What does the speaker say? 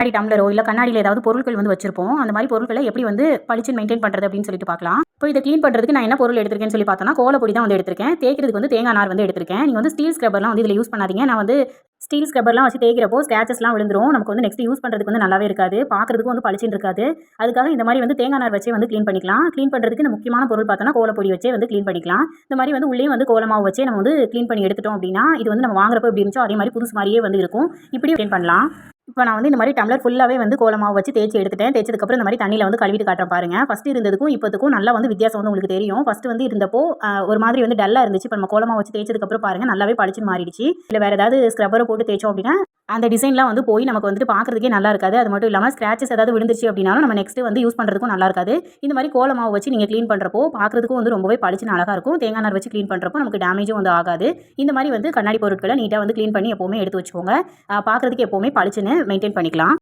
கண்ணாடி டம்ளரோ இல்லை கண்ணாடியில் ஏதாவது பொருட்கள் வந்து வச்சிருப்போம். அந்த மாதிரி பொருட்களை எப்படி வந்து பளிச்சுன்னு மெயின்டைன் பண்ணுறது அப்படின்னு சொல்லிட்டு பார்க்கலாம். இப்போ இதை க்ளீன் பண்ணுறதுக்கு நான் என்ன பொருள் எடுத்திருக்கேன்னு சொல்லி பார்த்தோன்னா, கோலப்பொடி தான் வந்து எடுத்திருக்கேன். தேய்க்கிறதுக்கு வந்து தேங்காய் நார் வந்து எடுத்திருக்கேன். நீங்கள் வந்து ஸ்டீல் ஸ்க்ரப்பர்லாம் வந்து இதில் யூஸ் பண்ணாதீங்க. நான் வந்து ஸ்டீல் ஸ்க்ரப்பர்லாம் வச்சு தேய்க்கிறப்போ ஸ்க்ராச்சஸ்லாம் விழுந்துரும். நமக்கு வந்து நெக்ஸ்ட் யூஸ் பண்ணுறதுக்கு வந்து நல்லாவே இருக்காது. பார்க்குறதுக்கும் வந்து பளிச்சுன்னு இருக்காது. அதுக்காக இந்த மாதிரி வந்து தேங்காய் நார் வச்சே வந்து க்ளீன் பண்ணிக்கலாம். க்ளீன் பண்ணுறதுக்கு இந்த முக்கியமான பொருள் பார்த்தோன்னா கோலப்பொடி வச்சே வந்து க்ளீன் பண்ணிக்கலாம். இந்த மாதிரி வந்து உள்ளே வந்து கோலமாவு வச்சே நம்ம வந்து க்ளீன் பண்ணி எடுத்துட்டோம் அப்படின்னா, இது வந்து நம்ம வாங்குறப்போ எப்படி இருந்துச்சோ அதே மாதிரி புதுசு மாதிரியே வந்து இருக்கும். இப்படி க்ளீன் பண்ணலாம். இப்போ நான் வந்து இந்த மாதிரி டம்ளர் ஃபுல்லாகவே வந்து கோலமாவு வச்சு தேய்ச்சி எடுத்துட்டேன். தேய்ச்சதுக்கப்புறம் இந்த மாதிரி தண்ணியில் வந்து கழுவிட்டு காட்டுறேன் பாருங்க. ஃபஸ்ட்டு இருந்ததுக்கும் இப்போதுக்கும் நல்லா வந்து வித்தியாசம் வந்து உங்களுக்கு தெரியும். ஃபஸ்ட்டு வந்து இருந்தப்போ ஒரு மாதிரி வந்து டல்லாக இருந்துச்சு. இப்போ நம்ம கோலமாவு வச்சு தேய்ச்சதுக்கப்புறம் பாருங்க நல்லாவே பளிச்சுன்னு மாறிடுச்சு. இல்லை வேறு ஏதாவது ஸ்க்ரப்பரை போட்டு தேய்ச்சோம் அப்படின்னா அந்த டிசைன்லாம் வந்து போய் நமக்கு வந்துட்டு பார்க்குறதுக்கே நல்லா இருக்காது. அது மட்டும் இல்லாமல் ஸ்க்ராச்சஸ் ஏதாவது விழுந்துருச்சு அப்படின்னாலும் நம்ம நெக்ஸ்ட்டு வந்து யூஸ் பண்ணுறதுக்கும் நல்லா இருக்காது. இந்த மாதிரி கோலமாவு வச்சு நீங்கள் க்ளீன் பண்ணுறப்போ பார்க்குறதுக்கும் வந்து ரொம்பவே பளிச்சுன்னு அழகாக இருக்கும். தேங்காய் நார் வச்சு க்ளீன் பண்ணுறப்போ நமக்கு டேமேஜும் வந்து ஆகாது. இந்த மாதிரி வந்து கண்ணாடி பொருட்களை நீட்டாக வந்து க்ளீன் பண்ணி எப்போவுமே எடுத்து வச்சுக்கோங்க. பார்க்குறதுக்கு எப்போவுமே பளிச்சுன்னு மெயின்டைன் பண்ணிக்கலாம்.